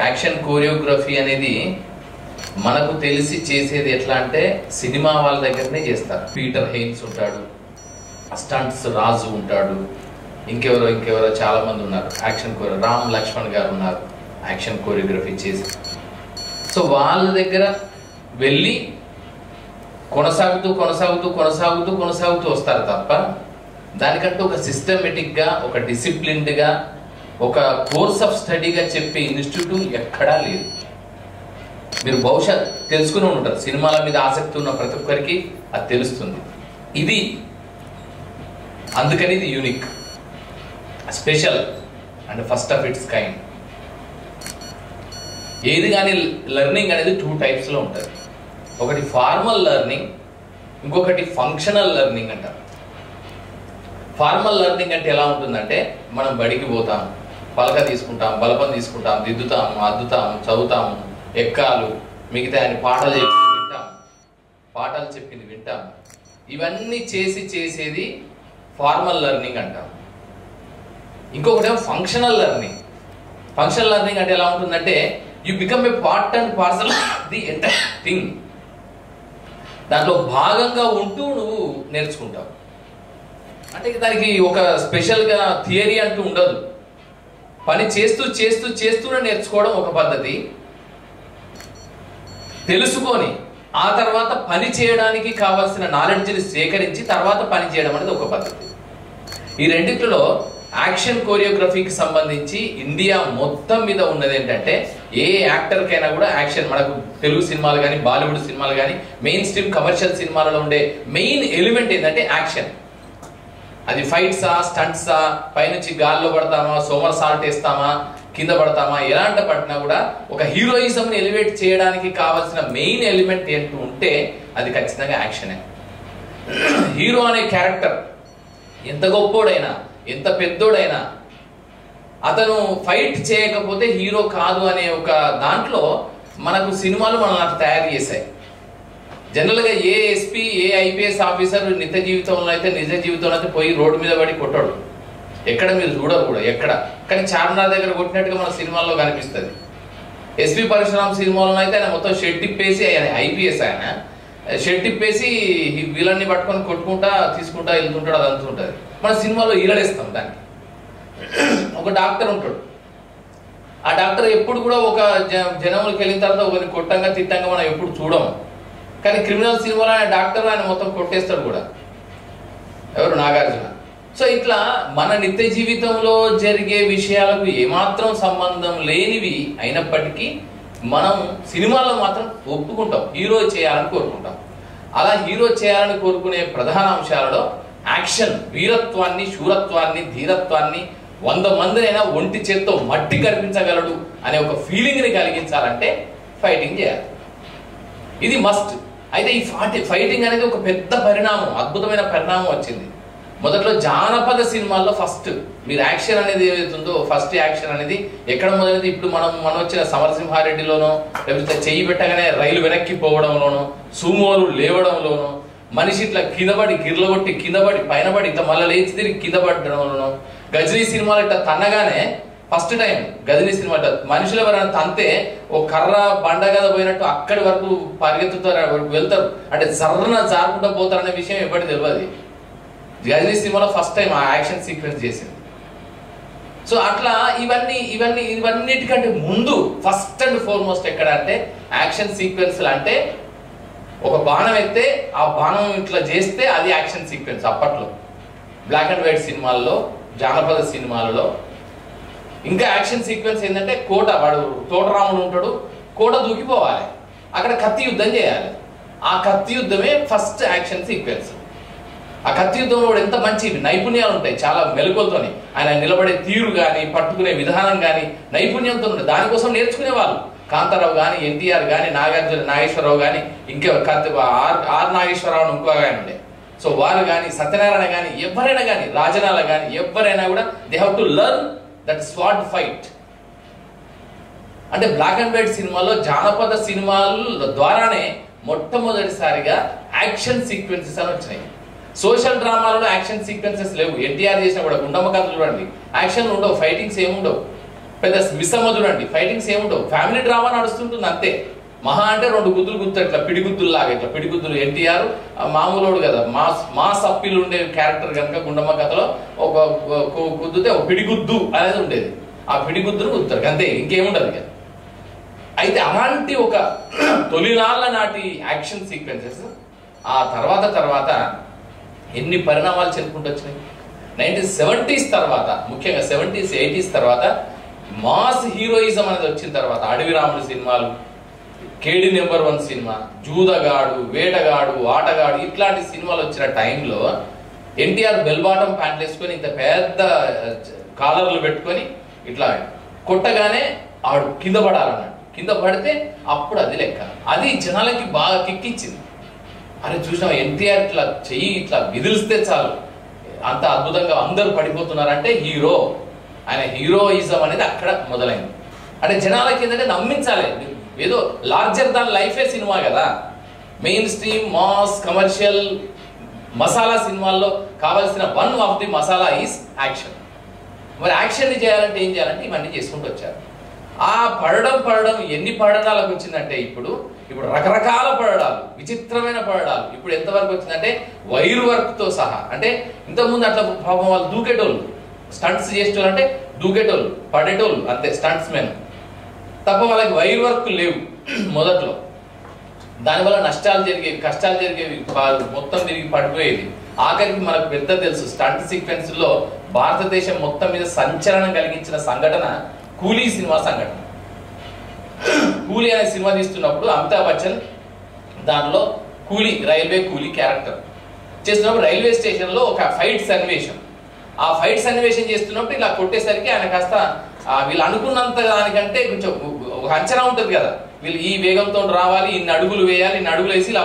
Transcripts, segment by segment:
Action choreography అనేది మనకు తెలిసి చేసేది ఎట్లా అంటే సినిమా వాళ్ళ దగ్గరనే చేస్తారు. పీటర్ హెయిన్స్ ఉంటాడు, స్టంట్స్ రాజు ఉంటాడు, ఇంకెవరో చాలా మంది ఉన్నారు. యాక్షన్ రామ్ లక్ష్మణ్ గారు ఉన్నారు యాక్షన్ కోరియోగ్రఫీ చేసి. సో వాళ్ళ దగ్గర వెళ్ళి కొనసాగుతూ వస్తారు తప్ప దానికంటూ ఒక సిస్టమేటిక్గా, ఒక డిసిప్లిన్డ్గా, ఒక కోర్స్ ఆఫ్ స్టడీగా చెప్పే ఇన్స్టిట్యూట్ ఎక్కడా లేదు. మీరు బహుశా తెలుసుకుని ఉంటారు, సినిమాల మీద ఆసక్తి ఉన్న ప్రతి ఒక్కరికి అది తెలుస్తుంది. ఇది అందుకని ఇది unique, special and first of it's kind. ఏది కానీ లెర్నింగ్ అనేది 2 టైప్స్లో ఉంటుంది. ఒకటి ఫార్మల్ లెర్నింగ్, ఇంకొకటి ఫంక్షనల్ లెర్నింగ్ అంటారు. ఫార్మల్ లెర్నింగ్ అంటే ఎలా ఉంటుందంటే మనం బడికి పోతాం, పలక తీసుకుంటాం, బలపం తీసుకుంటాం, దిద్దుతాము, అద్దుతాము, చదువుతాము, ఎక్కాలు, మిగతా ఆయన పాటలు చెప్పింది వింటాం. ఇవన్నీ చేసేది ఫార్మల్ లెర్నింగ్ అంటాం. ఇంకొకటేమో ఫంక్షనల్ లెర్నింగ్. ఫంక్షనల్ లెర్నింగ్ అంటే ఎలా ఉంటుందంటే you become a part and parcel the entire thing. దాంట్లో భాగంగా ఉంటూ నువ్వు నేర్చుకుంటావు. అంటే దానికి ఒక స్పెషల్గా థియరీ అంటూ ఉండదు. పని చేస్తూనే నేర్చుకోవడం ఒక పద్ధతి, తెలుసుకొని ఆ తర్వాత పని చేయడానికి కావాల్సిన నాలెడ్జ్ని సేకరించి తర్వాత పని చేయడం అనేది ఒక పద్ధతి. ఈ రెండిట్లో యాక్షన్ కోరియోగ్రఫీకి సంబంధించి ఇండియా మొత్తం మీద ఉన్నది ఏంటంటే ఏ యాక్టర్కైనా కూడా యాక్షన్, మనకు తెలుగు సినిమాలు కానీ బాలీవుడ్ సినిమాలు కానీ మెయిన్ స్ట్రీమ్ కమర్షియల్ సినిమాలలో ఉండే మెయిన్ ఎలిమెంట్ ఏంటంటే యాక్షన్. అది ఫైట్సా, స్టంట్సా, పైనుంచి గాల్లో పడతామా, సోమర్ సాల్ట్ వేస్తామా, కింద పడతామా, ఎలాంటి పట్టినా కూడా ఒక హీరోయిజంని ఎలివేట్ చేయడానికి కావాల్సిన మెయిన్ ఎలిమెంట్ ఏంటూ ఉంటే అది ఖచ్చితంగా యాక్షనే. హీరో అనే క్యారెక్టర్ ఎంత గొప్పోడైనా, ఎంత పెద్దోడైనా, అతను ఫైట్ చేయకపోతే హీరో కాదు అనే ఒక దాంట్లో మనకు సినిమాలు మనల్ని తయారు చేశాయి. జనరల్గా A SP, A IPS officer నిజ జీవితంలో అయితే పోయి రోడ్డు మీద పడి కొట్టాడు, ఎక్కడ మీరు చూడరు కూడా ఎక్కడ. కానీ చార్మినార్ దగ్గర కొట్టినట్టుగా మన సినిమాల్లో కనిపిస్తుంది. ఎస్పీ పరశురామ్ సినిమాలో అయితే ఆయన మొత్తం షెడ్ తిప్పేసి, ఆయన ఐపీఎస్, ఆయన షెడ్ తిప్పేసి వీళ్ళని పట్టుకొని కొట్టుకుంటా తీసుకుంటా వెళ్తుంటాడు, అది అంతుంటుంది. మన సినిమాలో ఈలడేస్తాం దానికి. ఒక డాక్టర్ ఉంటాడు, ఆ డాక్టర్ ఎప్పుడు కూడా ఒక జనంలోకి వెళ్ళిన తర్వాత ఒకరిని కొట్టంగా తిట్టంగా మనం ఎప్పుడు చూడము. కానీ క్రిమినల్ సినిమాలో ఆయన డాక్టర్, ఆయన మొత్తం కొట్టేస్తాడు కూడా. ఎవరు? నాగార్జున. సో ఇట్లా మన నిత్య జీవితంలో జరిగే విషయాలకు ఏమాత్రం సంబంధం లేనివి అయినప్పటికీ మనం సినిమాల్లో మాత్రం ఒప్పుకుంటాం, హీరో చేయాలని కోరుకుంటాం. అలా హీరో చేయాలని కోరుకునే ప్రధాన అంశాలలో యాక్షన్, వీరత్వాన్ని, శూరత్వాన్ని, ధీరత్వాన్ని 100 మందినైనా ఒంటి చేత్తో మట్టి కనిపించగలడు అనే ఒక ఫీలింగ్ని కలిగించాలంటే ఫైటింగ్ చేయాలి. ఇది మస్ట్. అయితే ఈ ఫైటింగ్ అనేది ఒక పెద్ద పరిణామం, అద్భుతమైన పరిణామం వచ్చింది. మొదట్లో జానపద సినిమాల్లో ఫస్ట్ మీరు యాక్షన్ అనేది ఏదైతుందో, ఫస్ట్ యాక్షన్ అనేది ఎక్కడ మొదలైంది? ఇప్పుడు మనం వచ్చిన సమరసింహారెడ్డిలోనో, లేకపోతే చెయ్యి పెట్టగానే రైలు వెనక్కి పోవడంలోనో, సూమోలు లేవడంలోనో, మనిషి ఇట్లా కిందపడి గిర్లగొట్టి కిందపడి పైనపడి ఇట్లా మళ్ళీ లేచి తిరిగి కింద పడడంలోనో, గజనీ సినిమాలు ఇట్లా తన్నగానే ఫస్ట్ టైం గజనీ సినిమా మనుషులు ఎవరైనా తంతే ఓ కర్ర బండ గద పోయినట్టు అక్కడి వరకు పరిగెత్తుతారు, వెళ్తారు. అంటే జర్రన జారుకుంటూ పోతారనే విషయం ఎప్పటికీ తెలియదు. గజనీ సినిమాలో ఫస్ట్ టైం ఆ యాక్షన్ సీక్వెన్స్ చేసింది. సో అట్లా ఇవన్నిటికంటే ముందు ఫస్ట్ అండ్ ఫార్మోస్ట్ ఎక్కడ అంటే యాక్షన్ సీక్వెన్స్లు అంటే ఒక బాణం ఎత్తే ఆ బాణం ఇట్లా చేస్తే అది యాక్షన్ సీక్వెన్స్. అప్పట్లో బ్లాక్ అండ్ వైట్ సినిమాల్లో, జానపద సినిమాలలో ఇంకా యాక్షన్ సీక్వెన్స్ ఏంటంటే వాడు తోటరాముడు ఉంటాడు, కోట దూకిపోవాలి, అక్కడ కత్తి యుద్ధం చేయాలి. ఆ కత్తి యుద్ధమే ఫస్ట్ యాక్షన్ సీక్వెన్స్. ఆ కత్తి యుద్ధంలో కూడా ఎంత మంచి నైపుణ్యాలు ఉంటాయి, చాలా మెలకువలతోని. ఆయన నిలబడే తీరు కానీ, పట్టుకునే విధానం కానీ నైపుణ్యంతో ఉంటాయి. దానికోసం నేర్చుకునే వాళ్ళు కాంతారావు కానీ, ఎన్టీఆర్ కానీ, నాగేశ్వరరావు కానీ, ఇంకా ఆర్ నాగేశ్వరరావు ఇంకో ఆయన ఉండే. సో వారు కానీ, సత్యనారాయణ కానీ, ఎవరైనా కానీ, రాజనాల కానీ, ఎవరైనా కూడా they have to learn that swat fight. అంటే బ్లాక్ అండ్ వైట్ సినిమాలో, జానపద సినిమాల ద్వారానే మొట్టమొదటిసారిగా యాక్షన్ సీక్వెన్సెస్ అని వచ్చినాయి. సోషల్ డ్రామాలలో యాక్షన్ సీక్వెన్సెస్ లేవు. ఎన్టీఆర్ చేసిన కూడా గుండమ్మ కథలు చూడండి, యాక్షన్ ఉండవు, ఫైటింగ్స్ ఏముండవు. పెద్ద మిస్సమ్మ చూడండి, ఫైటింగ్స్ ఏముండవు, ఫ్యామిలీ డ్రామా నడుస్తుంటుంది అంతే. మహా అంటే 2 గుద్దులు గుర్తారు, ఇట్లా పిడిగుద్దుల్లాగా, ఇట్లా పిడిగుద్దులు. ఎన్టీఆర్ మామూలుడు కదా, మాస్ అప్పీలు ఉండే క్యారెక్టర్ కనుక గుండమ్మ కథలో ఒక గుద్దుతే ఒక పిడిగుద్దు అనేది ఉండేది, ఆ పిడిగుద్దును గుర్తారు అంతే, ఇంకేముండదు కదా. అయితే అలాంటి ఒక తొలినాళ్ళ నాటి యాక్షన్ సీక్వెన్సెస్ ఆ తర్వాత ఎన్ని పరిణామాలు చెప్పుకుంటూ వచ్చినాయి. 1970s తర్వాత, ముఖ్యంగా 70s 80s తర్వాత మాస్ హీరోయిజం అనేది వచ్చిన తర్వాత, అడవి రాముడు సినిమాలు, కేడి నెంబర్ 1 సినిమా, జూదగాడు, వేటగాడు, ఆటగాడు, ఇట్లాంటి సినిమాలు వచ్చిన టైంలో ఎన్టీఆర్ బెల్ బాటం ప్యాంట్లు వేసుకొని ఇంత పెద్ద కాలర్లు పెట్టుకొని ఇట్లా కొట్టగానే ఆడు కింద పడాలన్నాడు, కింద పడితే అప్పుడు అది లెక్క. అది జనాలకి బాగా కిక్కిచ్చింది. అరే చూసినా ఎన్టీఆర్ ఇట్లా చెయ్యి ఇట్లా విదిలిస్తే చాలు అంత అద్భుతంగా అందరూ పడిపోతున్నారంటే హీరో, ఆయన హీరోయిజం అనేది అక్కడ మొదలైంది. అంటే జనాలకి ఏంటంటే నమ్మించాలి, ఏదో లార్జర్ దాన్ లైఫే సినిమా కదా. Main stream mass commercial masala సినిమాల్లో కావాల్సిన one of the masala is action. మరి యాక్షన్ని చేయాలంటే ఏం చేయాలంటే ఇవన్నీ చేసుకుంటూ వచ్చారు. ఆ పడడం ఎన్ని పడడాలకు వచ్చిందంటే ఇప్పుడు రకరకాల పడడాలు, విచిత్రమైన పడడాలు. ఇప్పుడు ఎంతవరకు వచ్చిందంటే వైర్ వర్క్ తో సహా. అంటే ఇంతకుముందు అట్లా పాపం వాళ్ళు దూకేటోళ్ళు, స్టంట్స్ చేసేటోళ్ళు, అంటే దూకేటోళ్ళు, పడేటోళ్ళు అంతే, స్టంట్స్ మెన్ తప్ప వాళ్ళకి వైర్ వర్క్ లేవు మొదట్లో. దానివల్ల నష్టాలు జరిగేవి, కష్టాలు జరిగేవి, మొత్తం తిరిగి పడిపోయేది. ఆఖరికి మనకు పెద్ద తెలుసు, స్టంట్ సీక్వెన్స్ లో భారతదేశం మొత్తం మీద సంచలనం కలిగించిన సంఘటన కూలీ సినిమా సంఘటన. కూలీ అనే సినిమా తీస్తున్నప్పుడు అమితాబ్ బచ్చన్ దాంట్లో రైల్వే కూలీ క్యారెక్టర్ చేస్తున్నప్పుడు రైల్వే స్టేషన్ లో ఒక ఫైట్ సన్నివేశం, ఆ ఫైట్ సన్నివేశం చేస్తున్నప్పుడు ఇలా కొట్టేసరికి ఆయన కాస్త వీళ్ళు అనుకున్నంత దానికంటే కొంచెం ఒక అంచనా ఉంటుంది కదా, వీళ్ళు ఈ వేగంతో రావాలి, ఇన్ని అడుగులు వేయాలి, ఇన్ని అడుగులు వేసి ఇలా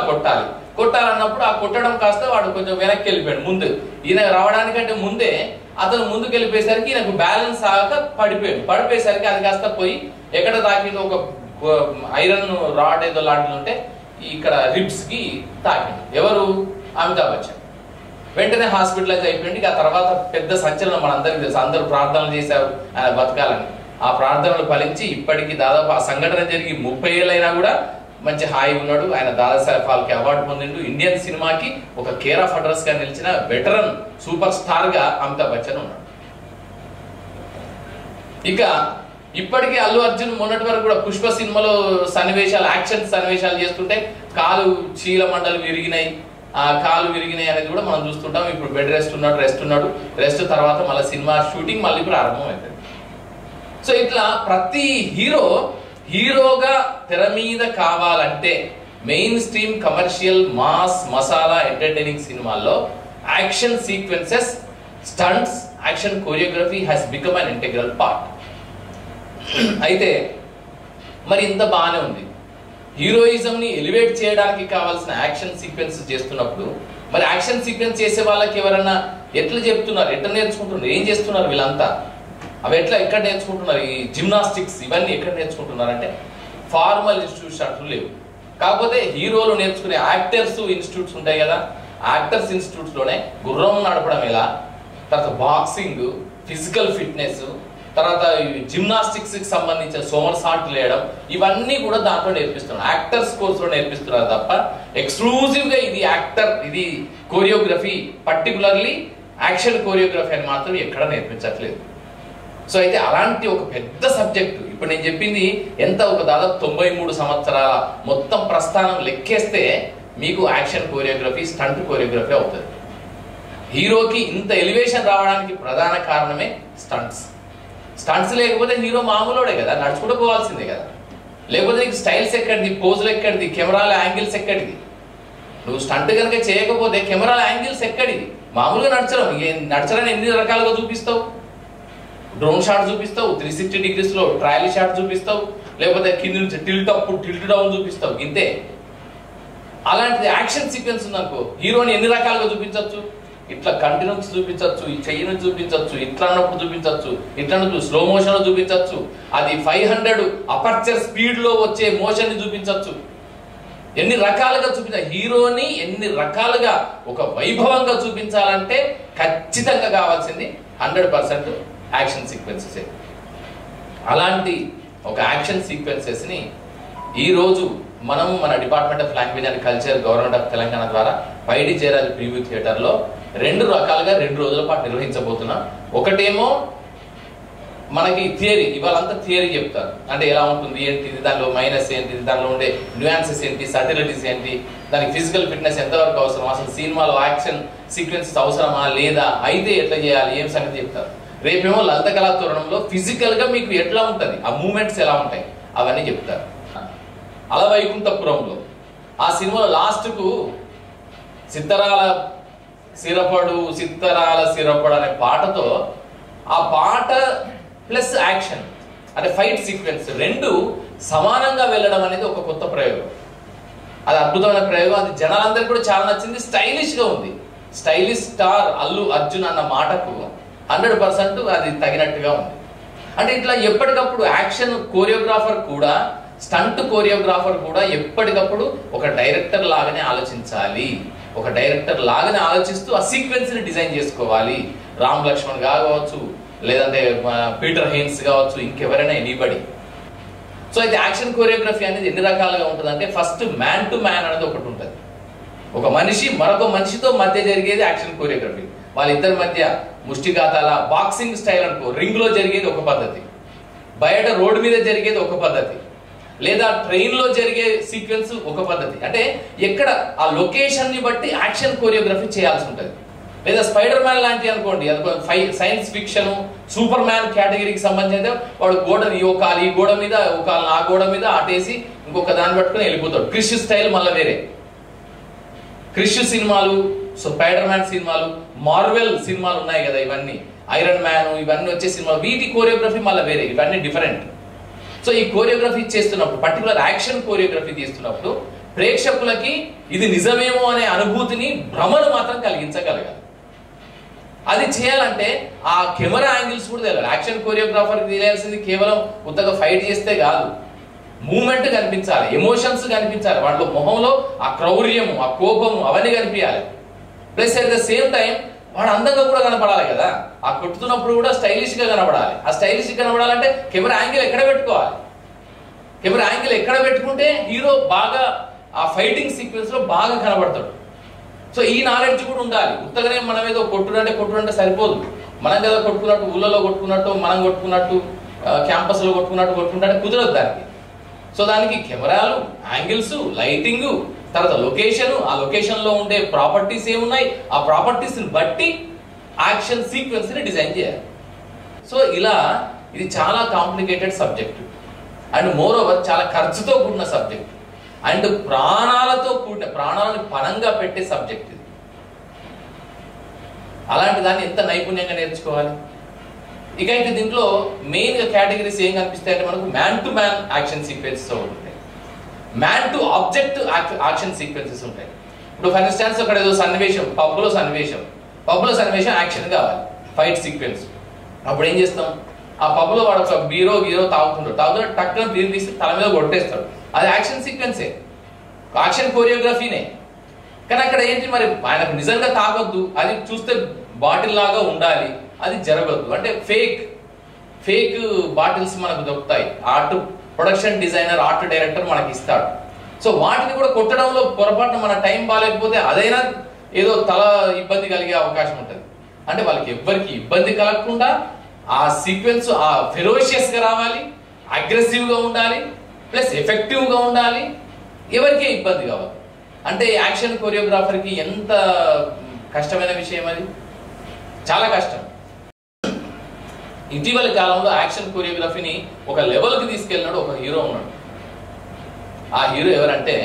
కొట్టాలన్నప్పుడు ఆ కొట్టడం కాస్త వాడు కొంచెం వెనక్కి వెళ్ళిపోయాడు. ముందు ఈయన రావడానికంటే ముందే అతను ముందుకు వెళ్ళిపోయేసరికి ఈయనకు బ్యాలెన్స్ ఆగక పడిపోయేసరికి అది కాస్త పోయి ఎక్కడ తాకిందో ఒక ఐరన్ రాడ్ ఏదో లాంటిది ఉంటే ఇక్కడ రిబ్స్ కి తాకింది. ఎవరు? అమితాబ్ బచ్చన్. వెంటనే హాస్పిటలైజ్ అయిపోయింది. ఆ తర్వాత పెద్ద సంచలనం మనందరికీ తెలుసు, అందరూ ప్రార్థనలు చేశారు ఆయన బతకాలని. ఆ ప్రార్థనలు ఫలించి ఇప్పటికీ దాదాపు ఆ సంఘటన జరిగి 30 ఏళ్ళైనా కూడా మంచి హాయి ఉన్నాడు. ఆయన దాదాసాహెబ్ ఫాల్కే అవార్డు పొందిండు. ఇండియన్ సినిమాకి ఒక కేర్ ఆఫ్ అడ్రస్ గా నిలిచిన వెటరన్ సూపర్ స్టార్ గా అమితాబ్ బచ్చన్ ఉన్నాడు. ఇక ఇప్పటికీ అల్లు అర్జున్ మొన్నటి వరకు కూడా పుష్ప సినిమాలో సన్నివేశాలు, యాక్షన్ సన్నివేశాలు చేస్తుంటే కాలు చీల మండలు విరిగినాయి, ఆ కాలు విరిగినాయి అనేది కూడా మనం చూస్తుంటాం. ఇప్పుడు బెడ్ రెస్ట్ ఉన్నాడు. రెస్ట్ తర్వాత మళ్ళీ సినిమా షూటింగ్ మళ్ళీ ప్రారంభం అవుతుంది. సో ఇట్లా ప్రతి హీరోగా తెర మీద కావాలంటే mainstream commercial mass masala entertaining సినిమాల్లో action sequences, stunts, action choreography has become an integral part. అయితే మరి ఇంత బాగానే ఉంది, హీరోయిజం ని ఎలివేట్ చేయడానికి కావాల్సిన యాక్షన్ సీక్వెన్స్ చేస్తున్నప్పుడు మరి యాక్షన్ సీక్వెన్స్ చేసే వాళ్ళకి ఎవరన్నా ఎట్లా చెప్తున్నారు, ఎట్లా నేర్చుకుంటున్నారు, ఏం చేస్తున్నారు వీళ్ళంతా, అవి ఎక్కడ నేర్చుకుంటున్నారు, ఈ జిమ్నాస్టిక్స్ ఇవన్నీ ఎక్కడ నేర్చుకుంటున్నారు అంటే ఫార్మల్ ఇన్స్టిట్యూట్స్ అంటూ లేవు. కాకపోతే హీరోలు నేర్చుకునే యాక్టర్స్ ఇన్స్టిట్యూట్స్ ఉంటాయి కదా, యాక్టర్స్ ఇన్స్టిట్యూట్స్ లోనే గుర్రం నడపడం ఎలా, తర్వాత బాక్సింగ్, ఫిజికల్ ఫిట్నెస్, తర్వాత జిమ్నాస్టిక్స్ కి సంబంధించిన సోమర్సాల్ట్ వేయడం, ఇవన్నీ కూడా దాంట్లో నేర్పిస్తున్నారు, యాక్టర్స్ కోర్సులో నేర్పిస్తున్నారు తప్ప ఎక్స్క్లూజివ్ గా ఇది యాక్టర్, ఇది కోరియోగ్రఫీ, పర్టికులర్లీ యాక్షన్ కోరియోగ్రఫీ అని మాత్రం ఎక్కడ నేర్పించట్లేదు. సో అయితే అలాంటి ఒక పెద్ద సబ్జెక్టు ఇప్పుడు నేను చెప్పింది ఎంత, ఒక దాదాపు 93 సంవత్సరాల మొత్తం ప్రస్థానం లెక్కేస్తే మీకు యాక్షన్ కోరియోగ్రఫీ, స్టంట్ కోరియోగ్రఫీ అవుతుంది. హీరోకి ఇంత ఎలివేషన్ రావడానికి ప్రధాన కారణమే స్టంట్స్ లేకపోతే హీరో మామూలుడే కదా, నడుచుకుంటూ పోవాల్సిందే కదా. లేకపోతే నీకు స్టైల్స్ ఎక్కడిది, పోజులు ఎక్కడిది, కెమెరాల యాంగిల్స్ ఎక్కడిది, నువ్వు స్టంట్ కనుక చేయకపోతే కెమెరాల యాంగిల్స్ ఎక్కడిది, మామూలుగా నడచడానికి ఎన్ని రకాలుగా చూపిస్తావు, డ్రోన్ షాట్ చూపిస్తావు, 360 degrees లో ట్రయల్ షాట్ చూపిస్తావు, లేకపోతే కింద నుంచి టిల్ట్ అప్ టిల్ట్ డౌన్ చూపిస్తావు, ఇంతే. అలాంటిది యాక్షన్ సీక్వెన్స్ ఉందనుకో, హీరోని ఎన్ని రకాలుగా చూపించవచ్చు, ఇట్లా కంటి నుంచి చూపించవచ్చు, ఈ చెయ్యి నుంచి చూపించవచ్చు, ఇట్లా అన్నప్పుడు చూపించవచ్చు, ఇట్లా స్లో మోషన్ లో చూపించవచ్చు, అది 500 అపర్చర్ స్పీడ్ లో వచ్చే మోషన్ ని చూపించవచ్చు, ఎన్ని రకాలుగా హీరోని ఎన్ని రకాలుగా ఒక వైభవంగా చూపించాలంటే ఖచ్చితంగా కావాల్సింది 100% యాక్షన్ సీక్వెన్సెస్. అలాంటి ఒక యాక్షన్ సీక్వెన్సెస్ని ఈరోజు మనం మన department of language and culture government of Telangana ద్వారా పైడి చేరాలి ప్రివ్యూ థియేటర్లో 2 రకాలుగా 2 రోజుల పాటు నిర్వహించబోతున్నాం. ఒకటేమో మనకి థియరీ, ఇవాళంతా థియరీ చెప్తారు, అంటే ఎలా ఉంటుంది ఏంటిది, దానిలో మైనస్ ఏంటిది, దానిలో ఉండే న్యూయాన్సెస్ ఏంటి, సటిలిటీస్ ఏంటి, దానికి ఫిజికల్ ఫిట్నెస్ ఎంతవరకు అవసరం, అసలు సినిమాలో యాక్షన్ సీక్వెన్సెస్ అవసరమా లేదా, అయితే ఎట్లా చేయాలి, ఏం సంగతి చెప్తారు. రేపేమో లలిత కళా తోరణంలో ఫిజికల్ గా మీకు ఎట్లా ఉంటుంది, ఆ మూమెంట్స్ ఎలా ఉంటాయి అవన్నీ చెప్తారు. అలవైకుంఠపురంలో ఆ సినిమాలో లాస్ట్ కు సిత్తరాల సిరపడు అనే పాటతో, ఆ పాట ప్లస్ యాక్షన్ అంటే ఫైట్ సీక్వెన్స్ 2 సమానంగా వెళ్ళడం అనేది ఒక కొత్త ప్రయోగం. అది అద్భుతమైన ప్రయోగం. అది జనాలందరికీ కూడా చాలా నచ్చింది. స్టైలిష్ గా ఉంది. స్టైలిష్ స్టార్ అల్లు అర్జున్ అన్న మాటకు 100% అది తగినట్టుగా ఉంది. అంటే ఇట్లా ఎప్పటికప్పుడు యాక్షన్ కోరియోగ్రాఫర్ కూడా, స్టంట్ కోరియోగ్రాఫర్ కూడా ఎప్పటికప్పుడు ఒక డైరెక్టర్ లాగానే ఆలోచించాలి. ఒక డైరెక్టర్ లాగానే ఆలోచిస్తూ ఆ సీక్వెన్స్ ని డిజైన్ చేసుకోవాలి. రామ్ లక్ష్మణ్ కావచ్చు, లేదంటే పీటర్ హెయిన్స్ కావచ్చు, ఇంకెవరైనా ఎనీబడి. సో అయితే యాక్షన్ కోరియోగ్రఫీ అనేది ఎన్ని రకాలుగా ఉంటుంది అంటే, ఫస్ట్ మ్యాన్ టు మ్యాన్ అనేది ఒకటి ఉంటుంది. ఒక మనిషి మరొక మనిషితో మధ్య జరిగేది యాక్షన్ కోరియోగ్రఫీ. వాళ్ళిద్దరి మధ్య ముష్టిఘాతాల బాక్సింగ్ స్టైల్ అనుకో, రింగ్ లో జరిగేది ఒక పద్ధతి, బయట రోడ్డు మీద జరిగేది ఒక పద్ధతి, లేదా ట్రైన్ లో జరిగే సీక్వెన్స్ ఒక పద్ధతి. అంటే ఎక్కడ ఆ లొకేషన్ ని బట్టి యాక్షన్ కోరియోగ్రఫీ చేయాల్సి ఉంటుంది. లేదా స్పైడర్ మ్యాన్ లాంటి అనుకోండి, అది సైన్స్ ఫిక్షన్ సూపర్ మ్యాన్ కేటగిరీకి సంబంధించి వాడు గోడని ఈ గోడ మీద ఆ గోడ మీద ఆటేసి ఇంకొక దాన్ని పట్టుకుని వెళ్ళిపోతాడు. క్రిష్ స్టైల్ మళ్ళీ వేరే. క్రిష్ సినిమాలు, స్పైడర్ మ్యాన్ సినిమాలు, మార్వెల్ సినిమాలు ఉన్నాయి కదా, ఇవన్నీ ఐరన్ మ్యాన్, ఇవన్నీ వచ్చే సినిమాలు, వీటి కోరియోగ్రఫీ మళ్ళీ వేరే, ఇవన్నీ డిఫరెంట్. సో ఈ కోరియోగ్రఫీ చేస్తున్నప్పుడు, పర్టికులర్ యాక్షన్ కోరియోగ్రఫీ తీస్తున్నప్పుడు ప్రేక్షకులకి ఇది నిజమేమో అనే అనుభూతిని, భ్రమను మాత్రం కలిగించగలగాలి. అది చేయాలంటే ఆ కెమెరా యాంగిల్స్ కూడా తెలియాలి. యాక్షన్ కోరియోగ్రాఫర్ తెలియాల్సింది కేవలం ఉత్తగా ఫైట్ చేస్తే కాదు, మూమెంట్ కనిపించాలి, ఎమోషన్స్ కనిపించాలి, వాళ్ళ మొహంలో ఆ క్రౌర్యము, ఆ కోపము అవన్నీ కనిపించాలి. Plus at the same time వాడు అందంగా కూడా కనపడాలి కదా, ఆ కొట్టుతున్నప్పుడు కూడా స్టైలిష్ గా కనపడాలి. ఆ స్టైలిష్ గా కనపడాలంటే కెమెరా యాంగిల్ ఎక్కడ పెట్టుకోవాలి, కెమెరా యాంగిల్ ఎక్కడ పెట్టుకుంటే హీరో బాగా ఆ ఫైటింగ్ సీక్వెన్స్ లో బాగా కనబడతాడు. సో ఈ నాలెడ్జ్ కూడా ఉండాలి. ఉత్తగానే మనం ఏదో కొట్టుడంటే సరిపోదు. మనం ఏదో కొట్టుకున్నట్టు, ఊళ్ళలో కొట్టుకున్నట్టు, మనం కొట్టుకున్నట్టు, క్యాంపస్ లో కొట్టుకుంటే కుదరదు దానికి. సో దానికి కెమెరాలు, యాంగిల్స్, లైటింగ్, తర్వాత లొకేషన్, ఆ లొకేషన్ లో ఉండే ప్రాపర్టీస్ ఏమున్నాయి, ఆ ప్రాపర్టీస్ ని బట్టి యాక్షన్ సీక్వెన్స్ ని డిజైన్ చేయాలి. సో ఇలా ఇది చాలా complicated subject and more over చాలా ఖర్చుతో కూడిన సబ్జెక్ట్ అండ్ ప్రాణాలతో కూడిన, ప్రాణాలను పణంగా పెట్టే సబ్జెక్ట్ ఇది. అలాంటి దాన్ని ఎంత నైపుణ్యంగా నేర్చుకోవాలి. ఇక అయితే దీంట్లో మెయిన్ గా కేటగిరీస్ ఏం కనిపిస్తాయి అంటే, మనకు man to man action sequences ఉంటాయి, man to object action sequences ఉంటాయి. ఇప్పుడు ఫర్ ఇన్స్టాన్స్ అక్కడ ఏదో సన్నివేశం, పబ్లో సన్నివేశం యాక్షన్ కావాలి, ఫైట్ సీక్వెన్స్. అప్పుడు ఏం చేస్తాం, ఆ పబ్లో వాడు ఒక బీరో తాగుతుంటాడు, టక్కున బీరు తీసి తల మీద కొట్టేస్తాడు. అది యాక్షన్ సీక్వెన్సే, యాక్షన్ కోరియోగ్రఫీనే. కానీ అక్కడ ఏంటి, మరి ఆయనకు నిజంగా తాగొద్దు, అది చూస్తే బాటిల్ లాగా ఉండాలి, అది జరగద్దు. అంటే ఫేక్ బాటిల్స్ మనకు దొరుకుతాయి, art production designer, art director మనకి ఇస్తాడు. సో వాటిని కూడా కొట్టడంలో పొరపాటున మన టైం బాగాలేకపోతే అదైనా ఏదో తల ఇబ్బంది కలిగే అవకాశం ఉంటుంది. అంటే వాళ్ళకి ఎవ్వరికి ఇబ్బంది కలగకుండా ఆ సీక్వెన్స్ ఆ ఫెరోషియస్ గా రావాలి, అగ్రెసివ్ గా ఉండాలి, ప్లస్ ఎఫెక్టివ్ గా ఉండాలి, ఎవరికే ఇబ్బంది కావాలి. అంటే యాక్షన్ కొరియోగ్రాఫర్ కి ఎంత కష్టమైన విషయం అది, చాలా కష్టం. ఇటీవల కాలంలో యాక్షన్ కొరియోగ్రఫీని ఒక లెవెల్ కి తీసుకెళ్ళినాడు ఒక హీరో ఉన్నాడు. ఆ హీరో ఎవరంటే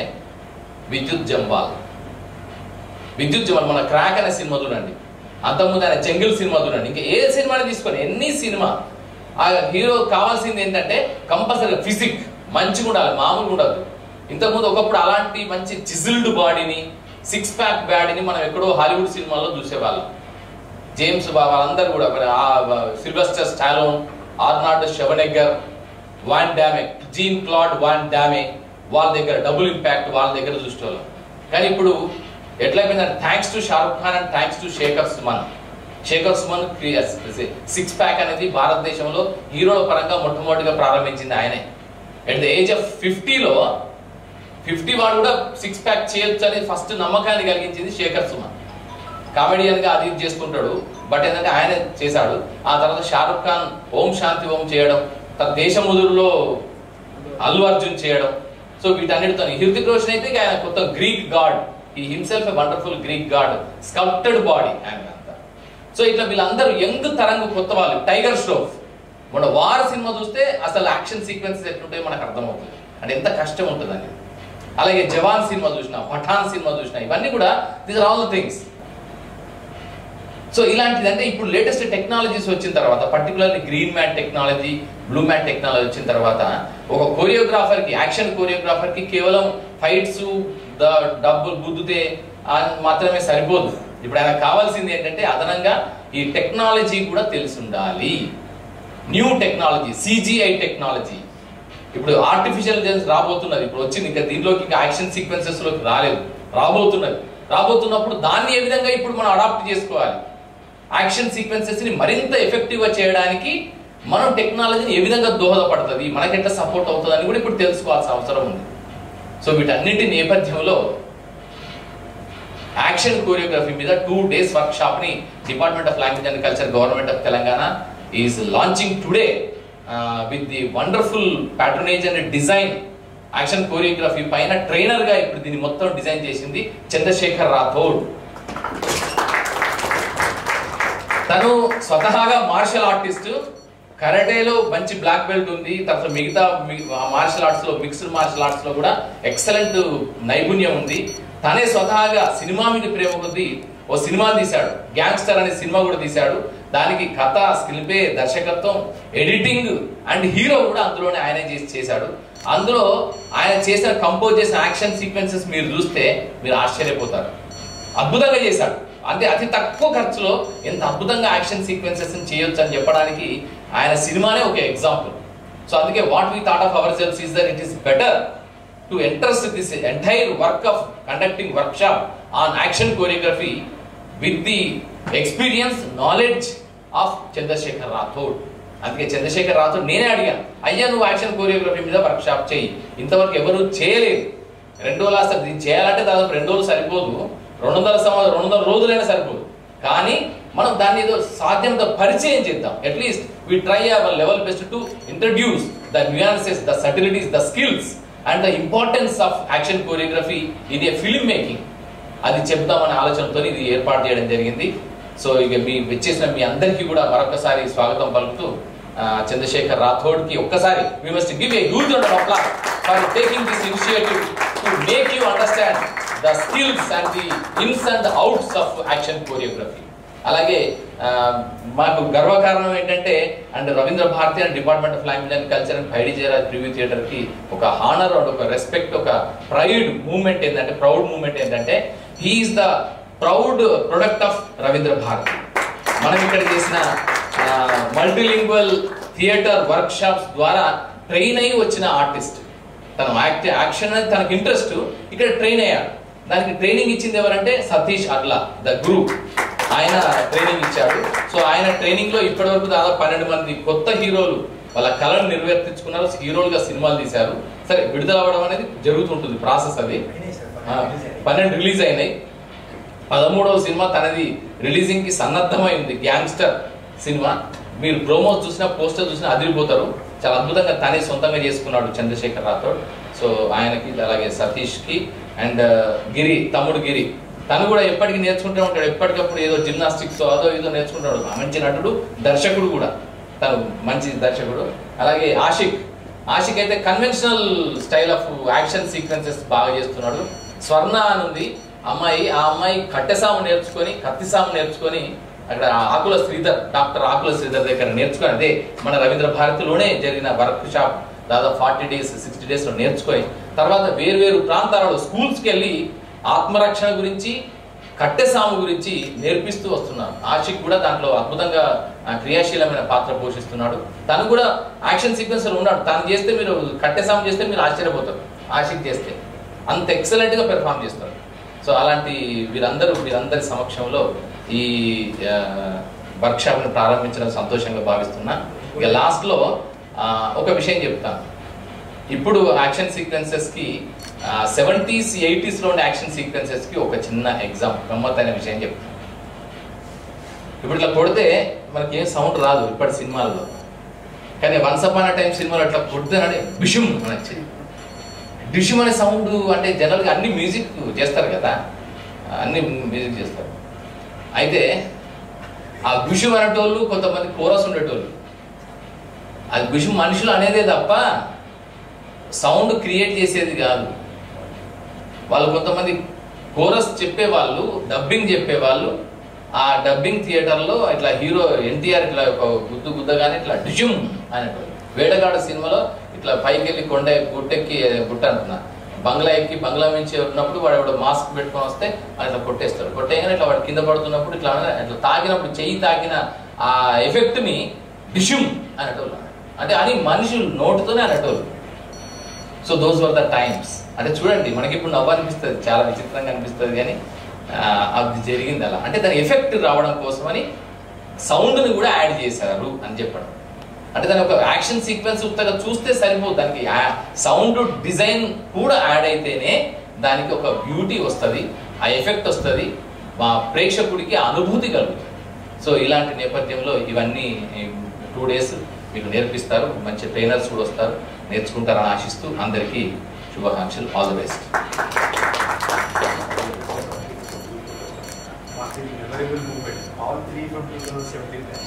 విద్యుత్ జంవాల్. మన క్రాక్ అనే సినిమా చూడండి, అంతకుముందు ఆయన జంగిల్ సినిమా చూడండి, ఇంకా ఏ సినిమాని తీసుకొని ఎన్ని సినిమా, ఆ హీరో కావాల్సింది ఏంటంటే కంపల్సరీ ఫిజిక్ మంచిగా ఉండాలి, మామూలుగా ఉండదు. ఇంతకుముందు ఒకప్పుడు అలాంటి మంచి చిజిల్డ్ బాడీని, 6 ప్యాక్ బాడీని మనం ఎక్కడో హాలీవుడ్ సినిమాల్లో చూసేవాళ్ళం. జేమ్స్ వాళ్ళందరూ కూడా, Sylvester Stallone, Arnold Schwarzenegger, Van Damme, Jean Claude Van Damme, వాళ్ళ దగ్గర డబుల్ ఇంపాక్ట్ వాళ్ళ దగ్గర చూసేవాళ్ళం. కానీ ఇప్పుడు ఎట్లయిపోయిందంటే, thanks to Shahrukh Khan and thanks to Shekhar Suman, Shekhar Suman six pack అనేది భారతదేశంలో హీరోల పరంగా మొట్టమొదటిగా ప్రారంభించింది ఆయనే. అట్ ద ఏజ్ ఆఫ్ 50లో 50 వాడు కూడా సిక్స్ ప్యాక్ చేయొచ్చు అని ఫస్ట్ నమ్మకాన్ని కలిగించింది శేఖర్ సుమన్. కామెడియన్ గా అది చేసుకుంటాడు, బట్ ఏంటంటే ఆయన చేశాడు. ఆ తర్వాత షారుఖ్ ఖాన్ ఓం శాంతి ఓం చేయడం, తన దేశముదురులో అల్లు అర్జున్ చేయడం. సో వీటన్నిటితో హృతిక్ రోషన్ అయితే ఆయన కొత్త గ్రీక్ గాడ్, ఈ himself a wonderful Greek God, sculpted body ఆయన అంతా. సో ఇట్లా వీళ్ళందరూ యంగ్ తరంగు కొత్త వాళ్ళు. టైగర్ ష్రాఫ్ మన వార్ సినిమా చూస్తే అసలు యాక్షన్ సీక్వెన్సెస్ ఎట్లుంటాయో మనకు అర్థమవుతుంది, అంటే ఎంత కష్టం ఉంటుంది అనేది. అలాగే జవాన్ సినిమా చూసినా, పఠాన్ సినిమా చూసినా, ఇవన్నీ కూడా these are all the things. So ఇలాంటిది అంటే ఇప్పుడు లేటెస్ట్ టెక్నాలజీస్ వచ్చిన తర్వాత, particularly green matte technology, blue matte technology వచ్చిన తర్వాత ఒక కోరియోగ్రాఫర్కి, యాక్షన్ కోరియోగ్రాఫర్కి కేవలం ఫైట్స్ డబ్బులు గుద్దుతే మాత్రమే సరిపోదు. ఇప్పుడు ఆయన కావాల్సింది ఏంటంటే అదనంగా ఈ టెక్నాలజీ కూడా తెలిసి ఉండాలి. న్యూ టెక్నాలజీ, సిజిఐ టెక్నాలజీ, ఇప్పుడు ఆర్టిఫిషియల్ ఇంటెలిజెన్స్ రాబోతున్నది. ఇప్పుడు వచ్చింది, ఇంకా దీంట్లోకి ఇంకా యాక్షన్ సీక్వెన్సెస్ లోకి రాలేదు, రాబోతున్నప్పుడు దాన్ని ఏ విధంగా ఇప్పుడు మనం అడాప్ట్ చేసుకోవాలి, యాక్షన్ సీక్వెన్సెస్ ని మరింత ఎఫెక్టివ్ గా చేయడానికి మనం టెక్నాలజీని ఏ విధంగా దోహదపడుతుంది, మనకెట్లా సపోర్ట్ అవుతుంది అని కూడా ఇప్పుడు తెలుసుకోవాల్సిన అవసరం ఉంది. సో వీటన్నిటి నేపథ్యంలో యాక్షన్ కోరియోగ్రఫీ మీద 2 days వర్క్ షాప్ ని department of language and culture, government of Telangana is launching today with the wonderful patronage and design. Action choreography పైన ట్రైనర్ గా ఇప్పుడు దీన్ని మొత్తం డిజైన్ చేసింది చంద్రశేఖర్ రాథోడ్. తను స్వతహాగా మార్షల్ ఆర్టిస్ట్, కరాటేలో మంచి బ్లాక్ బెల్ట్ ఉంది, తర్వాత మిగతా మార్షల్ ఆర్ట్స్ లో, మిక్స్డ్ మార్షల్ ఆర్ట్స్ లో కూడా ఎక్సలెంట్ నైపుణ్యం ఉంది. తనే స్వతహాగా సినిమా మీద ప్రేమ కొద్దీ ఓ సినిమా తీశాడు, గ్యాంగ్స్టర్ అనే సినిమా కూడా తీశాడు. దానికి కథ, స్క్రీన్ ప్లే, దర్శకత్వం, ఎడిటింగ్ అండ్ హీరో కూడా అందులోనే ఆయనే చేశాడు. అందులో ఆయన చేసిన కంపోజ్ చేసిన యాక్షన్ సీక్వెన్సెస్ మీరు చూస్తే మీరు ఆశ్చర్యపోతారు. అద్భుతంగా చేశాడు. అంటే అతి తక్కువ ఖర్చులో ఎంత అద్భుతంగా యాక్షన్ సీక్వెన్సెస్ చేయొచ్చు అని చెప్పడానికి ఆయన సినిమానే ఒక ఎగ్జాంపుల్. సో అందుకే what we thought of our selves is that it is better to entrust this entire work of conducting workshop on action choreography with the experience, knowledge of Chandrashekhar Rathod. అందుకే చంద్రశేఖర్ రాథోడ్ నేనే అడిగాను, అయ్యా నువ్వు యాక్షన్ కోరియోగ్రఫీ మీద workshop చేయి, ఇంతవరకు ఎవరు చేయలేదు. 2 రోజులు అసలు దీన్ని చేయాలంటే దాదాపు 2 రోజులు సరిపోదు, 200 రోజులైనా సరిపోదు. కానీ మనం దాన్ని ఏదో సాధ్యంతో పరిచయం చేద్దాం. At least we try our level best to introduce the nuances, the subtleties, the skills and the importance of action choreography in a film making. అది చెప్దామనే ఆలోచనతో ఇది ఏర్పాటు చేయడం జరిగింది. సో ఇక మీ వచ్చేసిన మీ అందరికీ కూడా మరొకసారి స్వాగతం పలుకుతూ చంద్రశేఖర్ రాథోడ్ కి ఒక్కసారి we must give a huge round of applause for taking this initiative to make you understand the skills and the ins and outs of action choreography. అలాగే మాకు గర్వకారణం ఏంటంటే and Ravindra Bharathi and department of language and culture and Paidi Jayaraj preview theatre కి ఒక honour and ఒక respect, ఒక pride moment ఏంటంటే, proud moment ఏంటంటే he is the proud product of Ravindra Bharathi. మనం ఇక్కడ చేసిన మల్టీలింగ్వల్ థియేటర్ వర్క్ షాప్స్ ద్వారా ట్రైన్ అయ్యి వచ్చిన ఆర్టిస్ట్. తను యాక్షన్ అనేది తనకు ఇంట్రెస్ట్, ఇక్కడ ట్రైన్ అయ్యాడు. దానికి ట్రైనింగ్ ఇచ్చింది ఎవరంటే సతీష్ అడ్లా, ద గురు. ఆయన ట్రైనింగ్ ఇచ్చాడు. సో ఆయన ట్రైనింగ్ లో ఇప్పటి వరకు దాదాపు 12 మంది కొత్త హీరోలు వాళ్ళ కళను నిర్వర్తించుకున్నారు, హీరోలుగా సినిమాలు తీశారు. సరే, విడుదల అవ్వడం అనేది జరుగుతుంటుంది ప్రాసెస్. అది 12 రిలీజ్ అయినాయి. 13వ సినిమా తనది రిలీజింగ్ కి సన్నద్ధమై ఉంది, గ్యాంగ్స్టర్ సినిమా. మీరు ప్రోమోస్ చూసినా, పోస్టర్ చూసినా అదిరిపోతారు. చాలా అద్భుతంగా తనే సొంతంగా చేసుకున్నాడు చంద్రశేఖర్ రాథోడ్. సో ఆయనకి, అలాగే సతీష్ కి అండ్ గిరి, తమ్ముడు గిరి, తను కూడా ఎప్పటికీ నేర్చుకుంటూ ఉంటాడు. ఎప్పటికప్పుడు ఏదో జిమ్నాస్టిక్స్ అదో ఏదో నేర్చుకుంటాడు. మంచి నటుడు, దర్శకుడు కూడా, తను మంచి దర్శకుడు. అలాగే ఆషిక్ అయితే conventional style of action sequences బాగా చేస్తున్నాడు. స్వర్ణ అని ఉంది అమ్మాయి, ఆ అమ్మాయి కట్టెసాము నేర్చుకొని, కత్తిసాము నేర్చుకొని అక్కడ డాక్టర్ ఆకుల శ్రీధర్ దగ్గర నేర్చుకొని, అదే మన రవీంద్ర భారతిలోనే జరిగిన వర్క్ షాప్ దాదాపు 40 days 60 days లో నేర్చుకొని తర్వాత వేరు ప్రాంతాలలో స్కూల్స్కి వెళ్ళి ఆత్మరక్షణ గురించి, కట్టెసాము గురించి నేర్పిస్తూ వస్తున్నారు. ఆషిక్ కూడా దాంట్లో అద్భుతంగా క్రియాశీలమైన పాత్ర పోషిస్తున్నాడు. తను కూడా యాక్షన్ సీక్వెన్స్ లో ఉన్నాడు. తను చేస్తే, మీరు కట్టెసాము చేస్తే మీరు ఆశ్చర్యపోతారు. ఆషిక్ చేస్తే అంత ఎక్సలెంట్ గా పెర్ఫామ్ చేస్తారు. సో అలాంటి వీరందరి సమక్షంలో ఈ వర్క్షాప్ని ప్రారంభించడం సంతోషంగా భావిస్తున్నా. ఇక లాస్ట్లో ఒక విషయం చెప్తాను. ఇప్పుడు యాక్షన్ సీక్వెన్సెస్కి 70s 80sలో ఉండే యాక్షన్ సీక్వెన్సెస్కి ఒక చిన్న గమ్మత్తైన విషయం చెప్తాను. ఇప్పుడు ఇట్లా కొడితే మనకి ఏం సౌండ్ రాదు ఇప్పటి సినిమాల్లో, కానీ వన్స్ అపాన్ అ టైం సినిమాలో అట్లా కొడితేనంటే బిషుమ్ అని వచ్చేది. డిషుమ్ అనే సౌండ్ అంటే జనరల్గా అన్ని మ్యూజిక్ చేస్తారు కదా, అన్ని మ్యూజిక్ చేస్తారు. అయితే ఆ బిషుమ్ అనేటోళ్ళు కొంతమంది కోరస్ ఉండేటోళ్ళు, అది బిషుమ్ మనుషులు అనేదే తప్ప సౌండ్ క్రియేట్ చేసేది కాదు. వాళ్ళు కొంతమంది కోరస్ చెప్పేవాళ్ళు, డబ్బింగ్ చెప్పేవాళ్ళు. ఆ డబ్బింగ్ థియేటర్లో ఇట్లా హీరో ఎన్టీఆర్ ఇట్లా గుద్దగానే ఇట్లా డిజుమ్ అనేటోళ్ళు. వేటగాడు సినిమాలో ఇట్లా పైకి వెళ్ళి గుట్ట అంటున్నా, బంగ్లా ఎక్కి బంగ్లా నుంచి ఉన్నప్పుడు వాడు మాస్క్ పెట్టుకొని వస్తే అట్లా కొట్టేస్తాడు. కొట్టేయగానే ఇట్లా వాడు కింద పడుతున్నప్పుడు ఇట్లా తాకినప్పుడు చెయ్యి తాకిన ఆ ఎఫెక్ట్ని డిషుమ్ అనేటోళ్ళు. అంటే అని మనుషులు నోటుతోనే అనేటోళ్ళు. So those were the times. అంటే చూడండి, మనకి ఇప్పుడు నవ్వు అనిపిస్తుంది, చాలా విచిత్రంగా అనిపిస్తుంది, కానీ అది జరిగింది అలా. అంటే దాని ఎఫెక్ట్ రావడం కోసమని సౌండ్ని కూడా యాడ్ చేశారు అని చెప్పడం. అంటే దాని ఒక యాక్షన్ సీక్వెన్స్ ఉత్తగా చూస్తే సరిపోదు, దానికి సౌండ్ డిజైన్ కూడా యాడ్ అయితేనే దానికి ఒక బ్యూటీ వస్తుంది, ఆ ఎఫెక్ట్ వస్తుంది, మా ప్రేక్షకుడికి అనుభూతి కలుగుతుంది. సో ఇలాంటి నేపథ్యంలో ఇవన్నీ 2 days మీకు నేర్పిస్తారు. మంచి ట్రైనర్స్ కూడా వస్తారు, నేర్చుకుంటారని ఆశిస్తూ అందరికీ శుభాకాంక్షలు. All the best. Memorable movement, all 3 from 2017.